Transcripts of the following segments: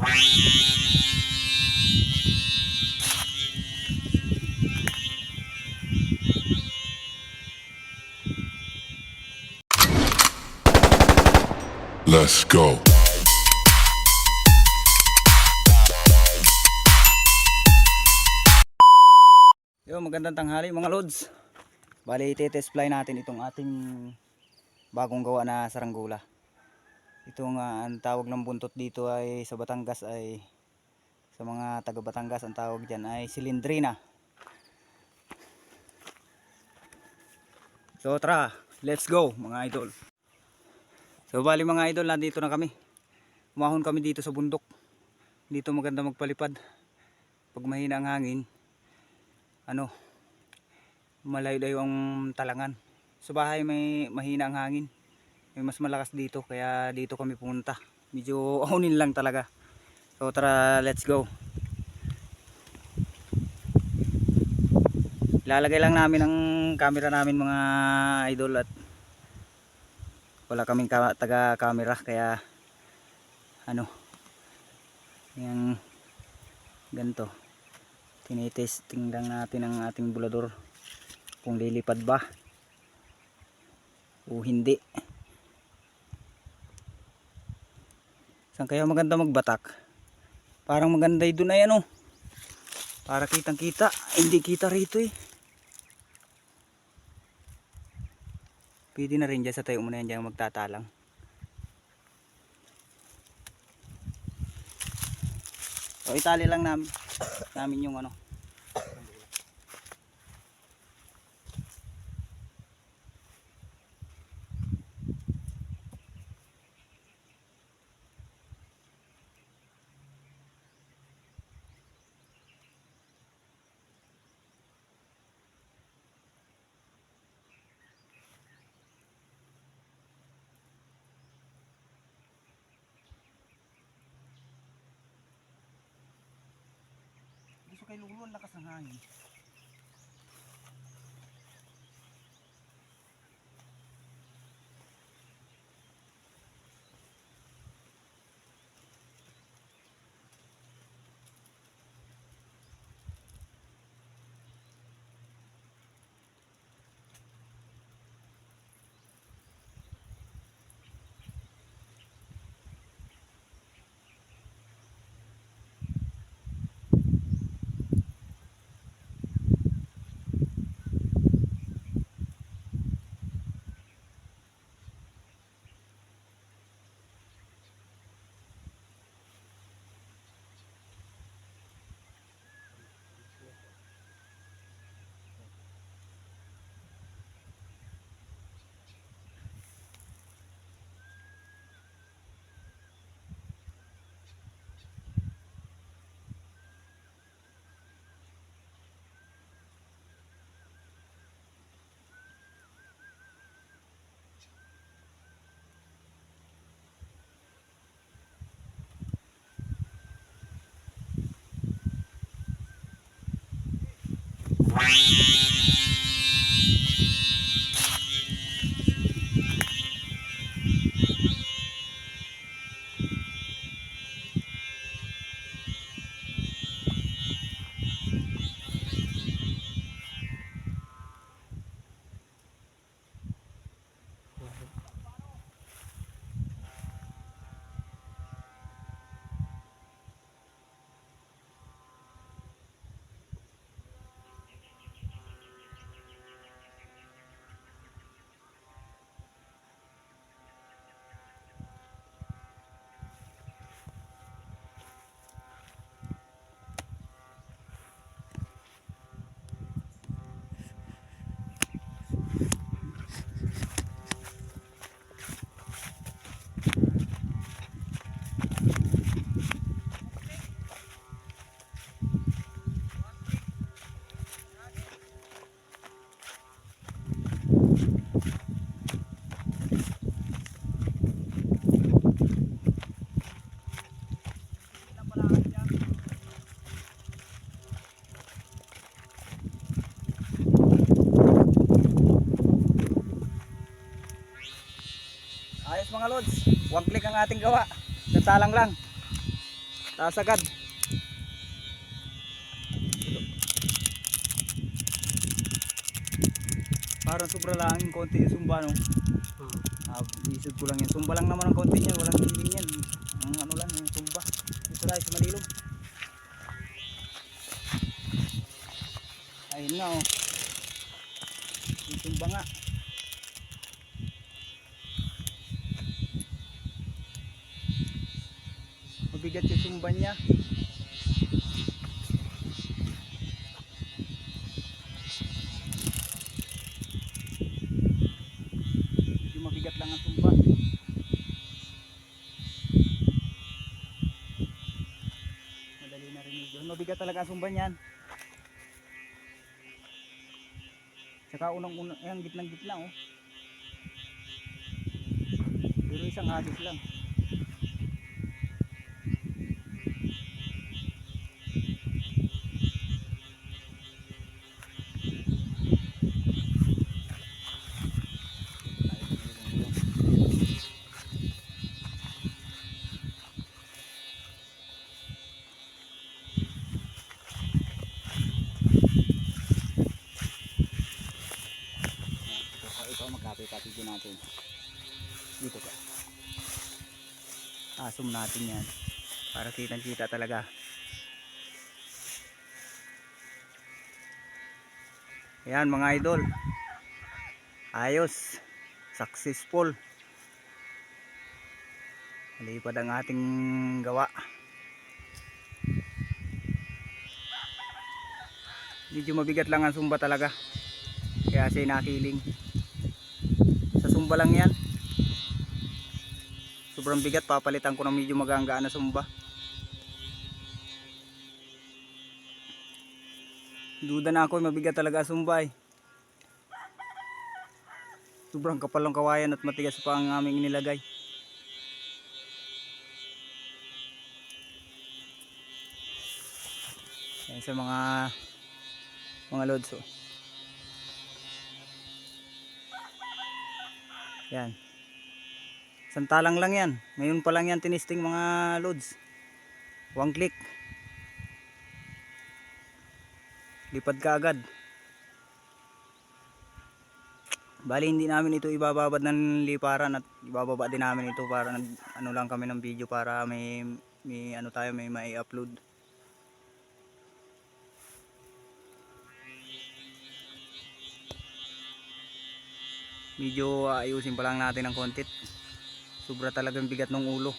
Let's go. Yo, magandang tanghali mga lods. Bali, test fly natin itong ating bagong gawa na saranggola. Ito nga ang tawag ng buntot dito ay sa Batangas ay, sa mga taga Batangas ang tawag diyan ay silindrina. So tara, let's go mga idol. So bali mga idol, nandito na kami. Umahon kami dito sa bundok. Dito maganda magpalipad. Pag mahina ang hangin, malayo-layo ang talangan. Sa bahay may mahina ang hangin. May mas malakas dito, kaya dito kami pumunta. Medyo ahonin lang talaga. So tara, let's go. Ilalagay lang namin ang camera namin mga idol, at wala kaming taga camera, kaya yung ganito, tinitesting lang natin ang ating bulador kung lilipad ba o hindi. Saan kaya maganda magbatak? Parang maganda doon ay para kitang kita. Hindi kita rito eh. Pwede na rin dyan sa tayo muna yan, dyan magtatalang. So itali lang namin yung gusto kay Lulu, ang lakas ng hangin. Ayos mga lods, 1 click ang ating gawa. Natalang lang. Taas agad. Parang sobra lang yung konti yung sumba, no? Isod ko lang yan. Sumba lang naman ang konti niyan. Walang hiling yan. Ang ano lang yung sumba. Dito tayo sa Malilom. Ayun nga, oh. Yung sumba nga. Mabigat yung sumba niya. Yung mabigat lang ang sumba. Madali na rin yun. Mabigat talaga ang sumba niyan. Saka unang-unang, ayan, gitnang-gitna, oh. Pero isang agis lang. Ito magkape-kape din natin. Dito ka. Asum natin yan. Para kitang-kita talaga. Ayan mga idol. Ayos. Successful. Malipad ang ating gawa. Medyo mabigat lang ang sumba talaga. Kaya siya nakiling. Sa sumba lang yan. Sobrang bigat, papalitan ko ng medyo magaan na sumba. Duda na ako, mabigat talaga ang sumba eh. Sobrang kapal ng kawayan at matigas pa ang aming inilagay. Yan sa mga lods, oh. Yan. Santalang lang yan. Ngayon pa lang yan tinisting mga loads. 1 click. Lipad ka agad. Bali hindi namin ito ibababad ng liparan at ibababa din namin ito para ano lang kami ng video para may ano tayo, may mai-upload. Medyo ayusin pa lang natin ang kontit. Sobra talagang bigat ng ulo.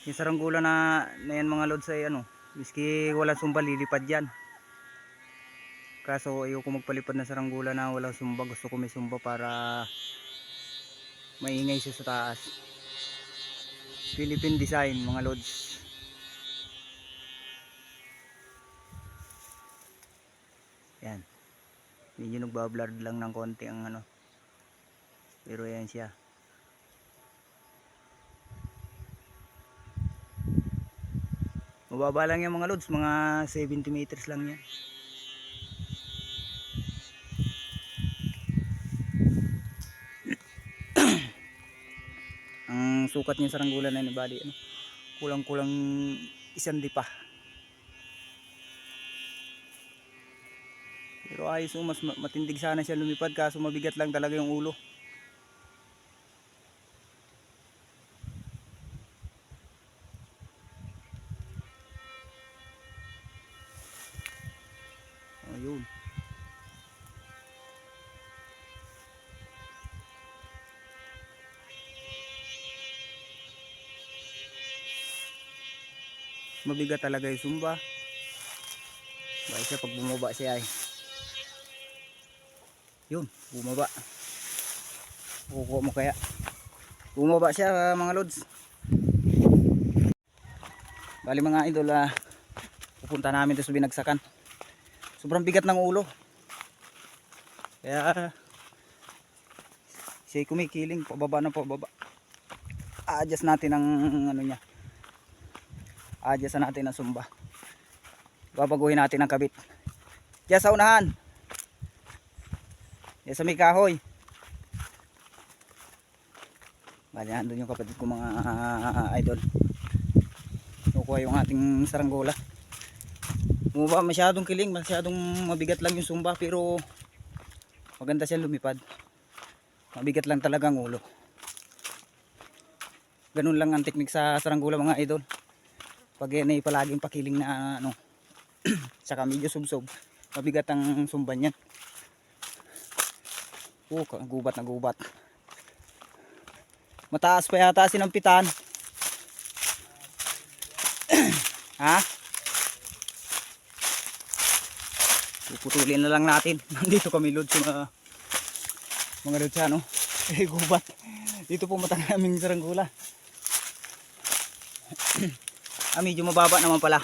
Yung saranggula na yan mga lods ay ano, miski walang sumba lilipad yan. Kaso ayoko magpalipad na saranggula na walang sumba. Gusto ko may sumba para maingay siya sa taas. Philippine design mga lods. Yan. Medyo nagbablurred lang ng konti ang ano. Pero yan siya. Mababa lang yan mga lods, mga 70 meters lang yan. Ang sukat niya sa saranggola na yun, bali ano, kulang-kulang 1 dipa. Pero ayos, mas matindig sana siya lumipad, kaso mabigat lang talaga yung ulo. Ayun. Mabigat talaga yung sumba. Bali siya pag bumaba siya ay. Yun, bumaba. Kukuha mo kaya. Bumaba siya mga lods. Bali mga idol, pupunta namin ito sa binagsakan. Sobrang bigat ng ulo. Kaya siya kumikiling pababa na pababa. A-adjust natin ang ano niya. A-adjust natin ang sumba. Babaguhin natin ang kabit. Diyan sa unahan. Diyan sa may kahoy. Bali nandun yung kapatid ko mga idol. Kukuha yung ating saranggola. Bumaba masyadong kiling, masyadong mabigat lang yung sumba, pero maganda siya lumipad. Mabigat lang talaga ang ulo. Ganun lang ang teknik sa saranggola mga idol. Pag yan ay palaging pakiling na ano, saka medyo subsob, mabigat ang sumba niyan. Gubat na gubat. Mataas pa yata sinampitan. Ha? Puputulin na lang natin. Nandito kami load sa mga load sa ano. Gubat. Dito po matagal aming saranggola. Medyo mababa naman pala.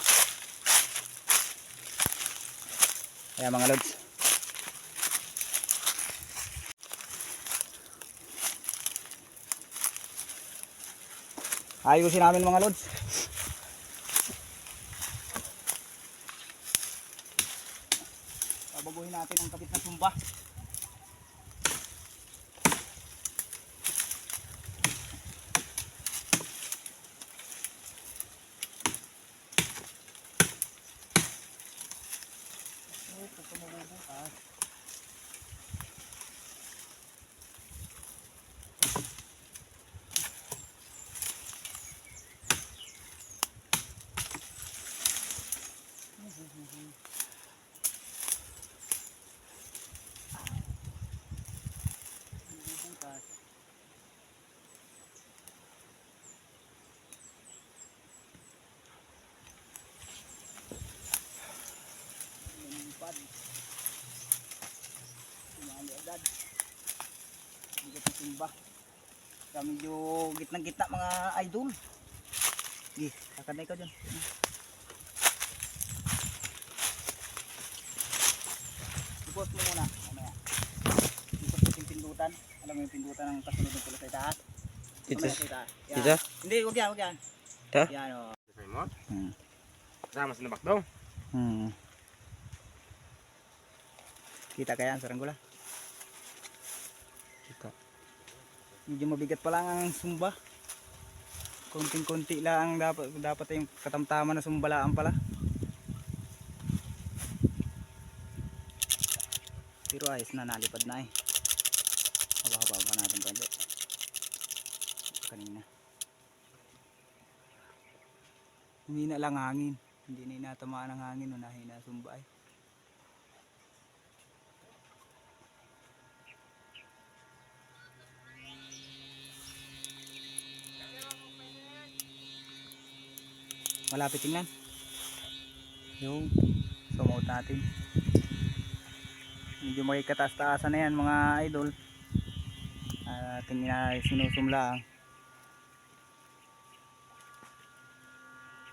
Kaya mga loads. Ayusin namin mga loads. Babaguhin natin ang kapit na sumba. Simba. Kaya medyo gitna-gitna mga idol. Gi, kakanay ka dyan. Ikot mo muna. Mamaya. Ikot mo yung pindutan. Alam mo yung pindutan ng kasunod ng pula sa itaas? Dito? Mamaya sa itaas. Yan. Dito? Hindi, huwag yan, huwag yan. Ito? Yan o. Sabi mo? Hmm. Sama sa nabak daw. Kita kaya ang saranggola? Kita. Medyo mabigat pa lang ang sumba. Konting-konti lang dapat yung katamtaman na sumbalaan pala. Pero ayos na, nalipad na eh. Haba-haba pa natin konti. Kanina. Hindi na lang hangin. Hindi na inatamaan ng hangin. Unahin na sumba eh. Malapit tingnan. Yung sumaut natin. Medyo makikataas-taasan na yan mga idol. Ating sinusumla.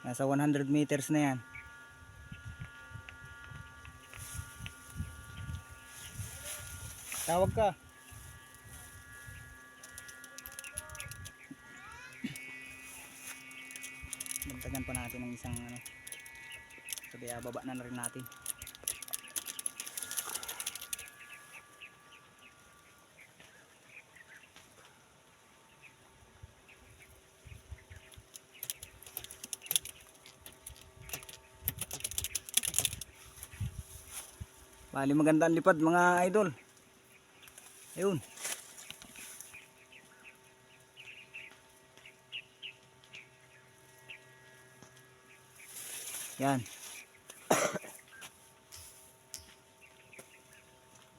Nasa 100 meters na yan. Tawag ka. Magtagan pa natin ng isang ano. Sabi baba na rin natin. Bali maganda ang lipad mga idol. Ayun. Yan.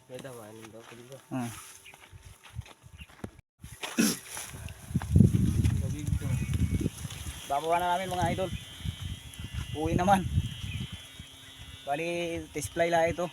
May dawanin daw ko dito. Babawa na namin mga idol. Uwi naman. Bali test fly lang ito.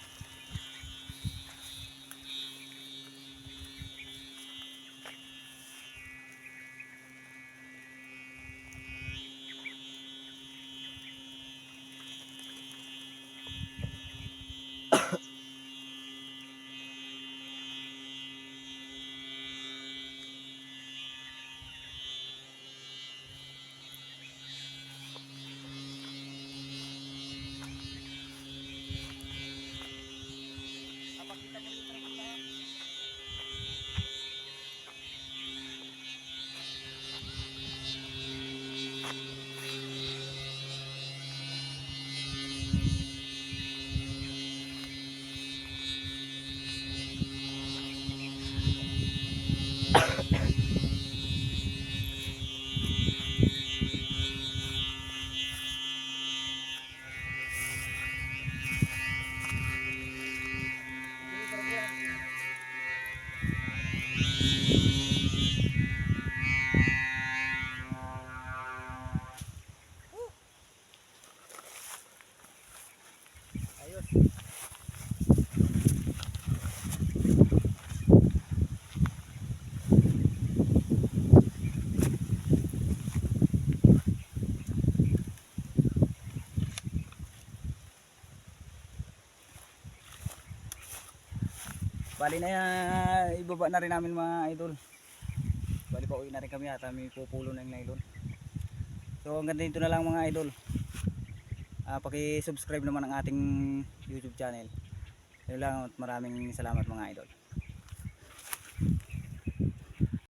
bali na ibaba na rin namin mga idol. Bali pa uwi na rin kami at may pupulo na yung nylon. So hanggang dito na lang mga idol. Paki-subscribe naman ang ating YouTube channel. Yun lang at maraming salamat mga idol.